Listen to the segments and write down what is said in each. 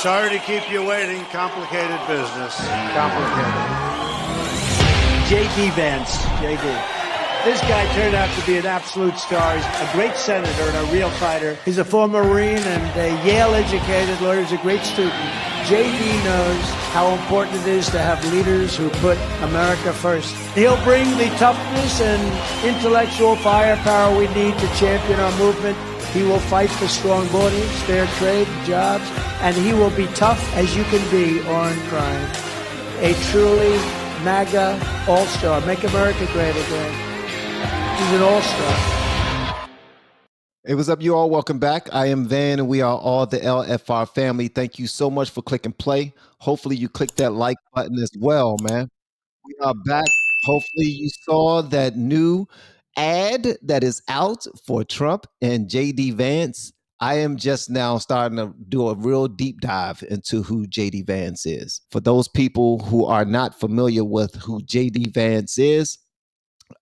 Sorry to keep you waiting. Complicated business. Complicated. J.D. Vance. J.D. This guy turned out to be an absolute star. He's a great senator and a real fighter. He's a former Marine and a Yale-educated lawyer. He's a great student. J.D. knows how important it is to have leaders who put America first. He'll bring the toughness and intellectual firepower we need to champion our movement. He will fight for strong borders, fair trade, jobs, and he will be tough as you can be on crime. A truly MAGA all-star. Make America great again. He's an all-star. Hey, what's up, you all? Welcome back. I am Van, and we are all the LFR family. Thank you so much for clicking play. Hopefully, you click that like button as well, man. We are back. Hopefully, you saw that new ad that is out for Trump and J.D. Vance. I am just now starting to do a real deep dive into who J.D. Vance is. For those people who are not familiar with who J.D. Vance is,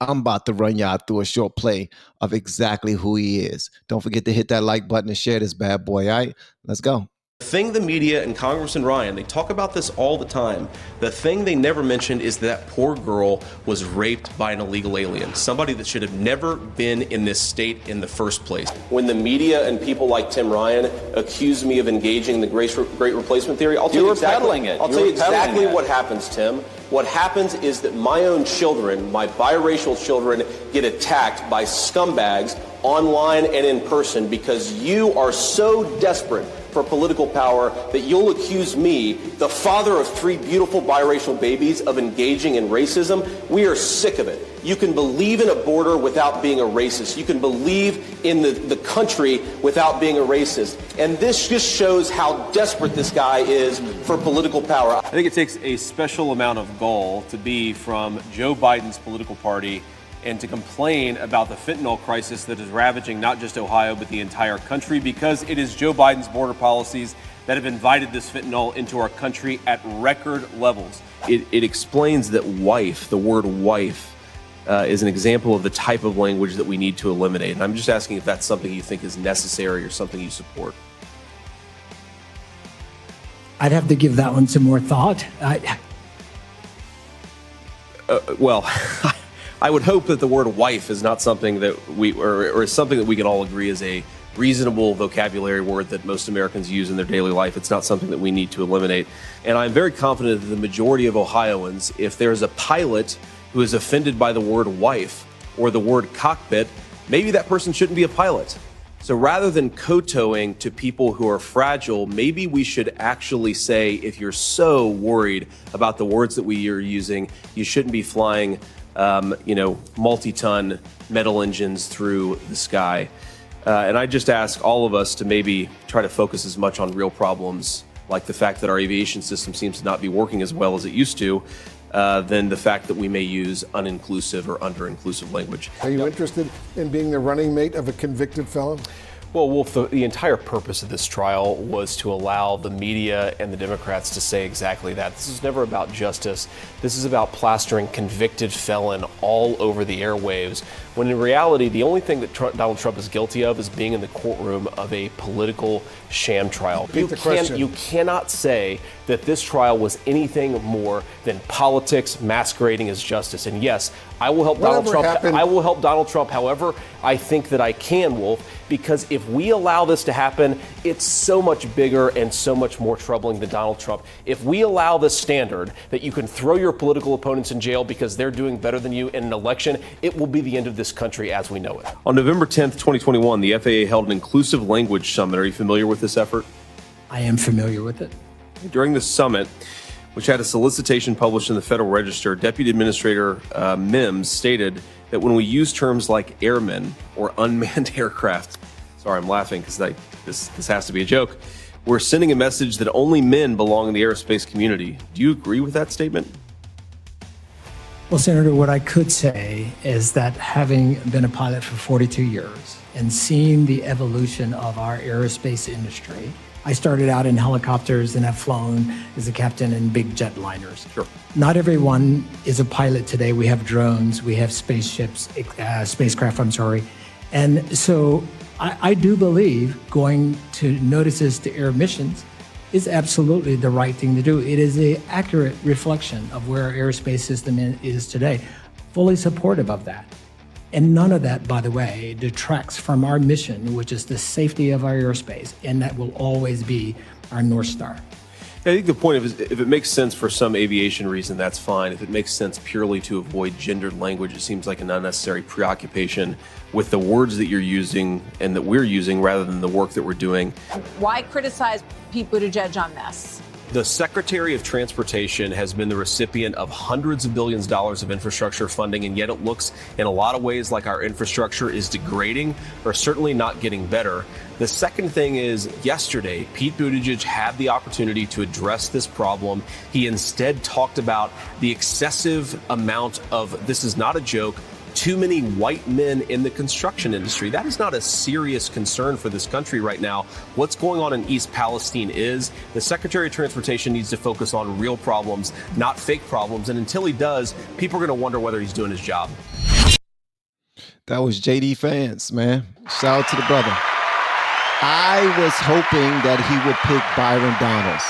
I'm about to run y'all through a short play of exactly who he is. Don't forget to hit that like button and share this bad boy, all right? Let's go. The thing the media and Congressman Ryan, they talk about this all the time. The thing they never mentioned is that poor girl was raped by an illegal alien, somebody that should have never been in this state in the first place. When the media and people like Tim Ryan accuse me of engaging in the great replacement theory, I'll tell you exactly what happens, Tim. What happens is that my own children, my biracial children, get attacked by scumbags online and in person because you are so desperate for political power that you'll accuse me, the father of 3 beautiful biracial babies, of engaging in racism. We are sick of it. You can believe in a border without being a racist. You can believe in the country without being a racist. And this just shows how desperate this guy is for political power. I think it takes a special amount of gall to be from Joe Biden's political party and to complain about the fentanyl crisis that is ravaging not just Ohio, but the entire country, because it is Joe Biden's border policies that have invited this fentanyl into our country at record levels. It explains that wife, the word wife, is an example of the type of language that we need to eliminate. And I'm just asking if that's something you think is necessary or something you support. I'd have to give that one some more thought. I would hope that the word wife is not something that or is something that we can all agree is a reasonable vocabulary word that most Americans use in their daily life. It's not something that we need to eliminate. And I'm very confident that the majority of Ohioans, if there's a pilot who is offended by the word wife or the word cockpit, maybe that person shouldn't be a pilot. So rather than kowtowing to people who are fragile, maybe we should actually say, if you're so worried about the words that we are using, you shouldn't be flying multi-ton metal engines through the sky. And I just ask all of us to maybe try to focus as much on real problems, like the fact that our aviation system seems to not be working as well as it used to, than the fact that we may use uninclusive or under-inclusive language. Are you interested in being the running mate of a convicted felon? Well, Wolf, the entire purpose of this trial was to allow the media and the Democrats to say exactly that. This is never about justice. This is about plastering convicted felon all over the airwaves, when in reality, the only thing that Donald Trump is guilty of is being in the courtroom of a political sham trial. You cannot say that this trial was anything more than politics masquerading as justice. And yes, I will help Donald Trump. I will help Donald Trump however I think that I can, Wolf, because if we allow this to happen, it's so much bigger and so much more troubling than Donald Trump. If we allow this standard that you can throw your political opponents in jail because they're doing better than you in an election, it will be the end of this country as we know it. On November 10th, 2021, the FAA held an inclusive language summit. Are you familiar with this effort? I am familiar with it. During the summit, which had a solicitation published in the Federal Register, Deputy Administrator Mims stated that when we use terms like airmen or unmanned aircraft, sorry, I'm laughing because this has to be a joke, we're sending a message that only men belong in the aerospace community. Do you agree with that statement? Well, Senator, what I could say is that having been a pilot for 42 years and seeing the evolution of our aerospace industry, I started out in helicopters and have flown as a captain in big jetliners. Sure. Not everyone is a pilot today. We have drones, we have spacecraft, And so I do believe going to notices to air missions is absolutely the right thing to do. It is an accurate reflection of where our airspace system is today. Fully supportive of that. And none of that, by the way, detracts from our mission, which is the safety of our airspace, and that will always be our North Star. I think the point is, if it makes sense for some aviation reason, that's fine. If it makes sense purely to avoid gendered language, it seems like an unnecessary preoccupation with the words that you're using and that we're using rather than the work that we're doing. Why criticize Pete Buttigieg on this? The Secretary of Transportation has been the recipient of hundreds of billions of dollars of infrastructure funding, and yet it looks in a lot of ways like our infrastructure is degrading or certainly not getting better. The second thing is, yesterday, Pete Buttigieg had the opportunity to address this problem. He instead talked about the excessive amount of, this is not a joke, too many white men in the construction industry. That is not a serious concern for this country right now. What's going on in East Palestine is the Secretary of Transportation needs to focus on real problems, not fake problems. And until he does, people are going to wonder whether he's doing his job. That was JD Vance, man. Shout out to the brother. I was hoping that he would pick Byron Donalds.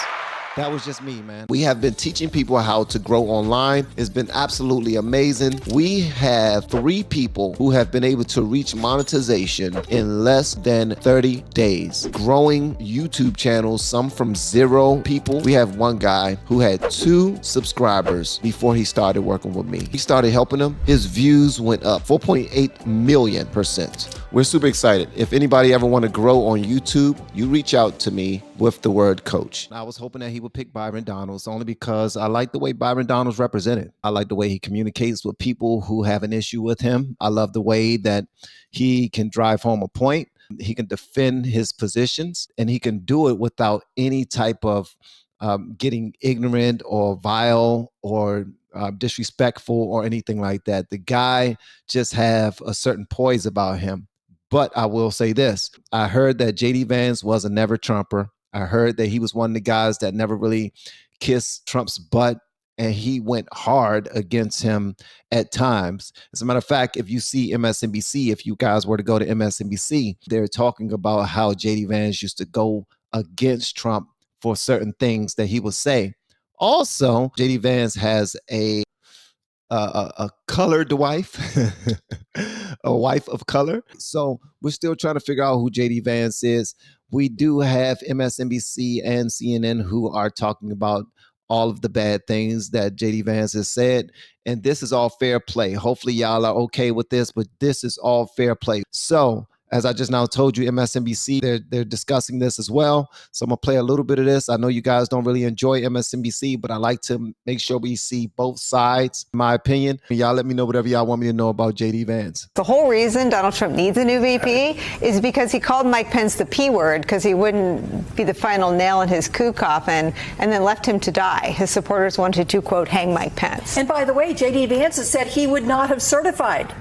That was just me, man. We have been teaching people how to grow online. It's been absolutely amazing. We have 3 people who have been able to reach monetization in less than 30 days. Growing YouTube channels, some from 0 people. We have one guy who had 2 subscribers before he started working with me. He started helping him. His views went up 4.8 million%. We're super excited. If anybody ever want to grow on YouTube, you reach out to me with the word coach. I was hoping that he would pick Byron Donalds only because I like the way Byron Donalds represented. I like the way he communicates with people who have an issue with him. I love the way that he can drive home a point. He can defend his positions, and he can do it without any type of getting ignorant or vile or disrespectful or anything like that. The guy just have a certain poise about him. But I will say this. I heard that JD Vance was a never Trumper. I heard that he was one of the guys that never really kissed Trump's butt, and he went hard against him at times. As a matter of fact, if you see MSNBC, if you guys were to go to MSNBC, they're talking about how JD Vance used to go against Trump for certain things that he would say. Also, JD Vance has a colored wife, a wife of color. So we're still trying to figure out who JD Vance is. We do have MSNBC and CNN who are talking about all of the bad things that JD Vance has said. And this is all fair play. Hopefully y'all are okay with this, but this is all fair play. So as I just now told you, MSNBC, they're discussing this as well. So I'm going to play a little bit of this. I know you guys don't really enjoy MSNBC, but I like to make sure we see both sides, in my opinion. Y'all let me know whatever y'all want me to know about JD Vance. The whole reason Donald Trump needs a new VP is because he called Mike Pence the P word because he wouldn't be the final nail in his coup coffin and then left him to die. His supporters wanted to, quote, hang Mike Pence. And by the way, JD Vance has said he would not have certified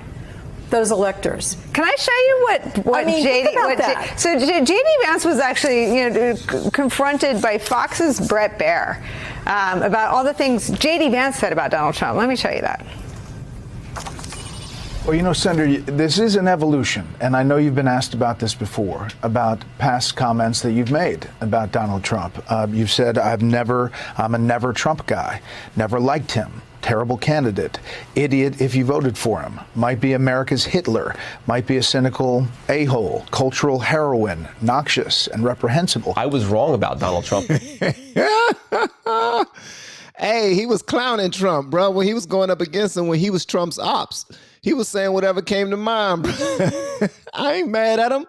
those electors. Can I show you what I mean, JD? So JD Vance was actually, confronted by Fox's Brett Baer about all the things JD Vance said about Donald Trump. Let me show you that. Well, Senator, this is an evolution, and I know you've been asked about this before, about past comments that you've made about Donald Trump. You've said, I'm a never Trump guy, never liked him. Terrible candidate, idiot if you voted for him, might be America's Hitler, might be a cynical a-hole, cultural heroine, noxious and reprehensible. I was wrong about Donald Trump. Hey, he was clowning Trump, bro, when he was going up against him when he was Trump's ops. He was saying whatever came to mind, bro. I ain't mad at him.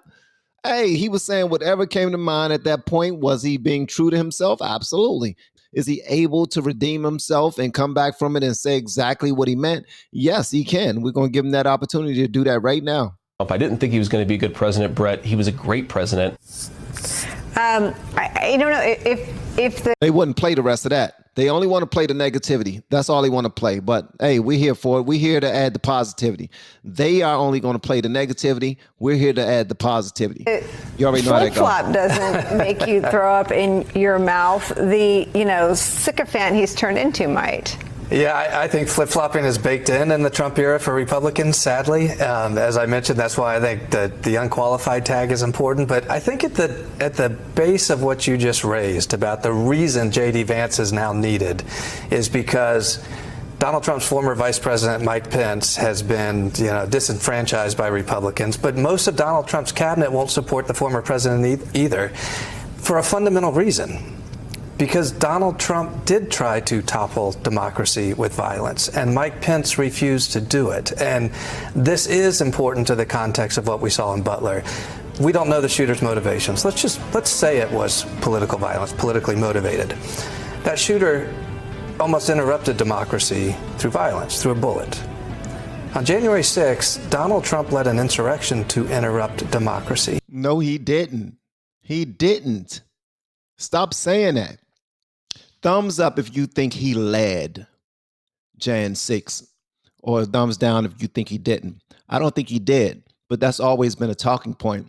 Hey, he was saying whatever came to mind at that point. Was he being true to himself? Absolutely. Is he able to redeem himself and come back from it and say exactly what he meant? Yes, he can. We're going to give him that opportunity to do that right now. I didn't think he was going to be a good president, Brett. He was a great president. I don't know if they wouldn't play the rest of that. They only want to play the negativity. That's all they want to play. But hey, we're here for it. We're here to add the positivity. They are only going to play the negativity. We're here to add the positivity. You already know how that goes. Flip-flop doesn't make you throw up in your mouth. The sycophant he's turned into might. Yeah, I think flip-flopping is baked in the Trump era for Republicans, sadly. As I mentioned, that's why I think the unqualified tag is important. But I think at the base of what you just raised about the reason J.D. Vance is now needed is because Donald Trump's former Vice President Mike Pence has been, disenfranchised by Republicans, but most of Donald Trump's cabinet won't support the former president either for a fundamental reason. Because Donald Trump did try to topple democracy with violence, and Mike Pence refused to do it. And this is important to the context of what we saw in Butler. We don't know the shooter's motivations. Let's say it was political violence, politically motivated. That shooter almost interrupted democracy through violence, through a bullet. On January 6th, Donald Trump led an insurrection to interrupt democracy. No, he didn't. He didn't. Stop saying that. Thumbs up if you think he led Jan 6, or thumbs down if you think he didn't. I don't think he did, but that's always been a talking point.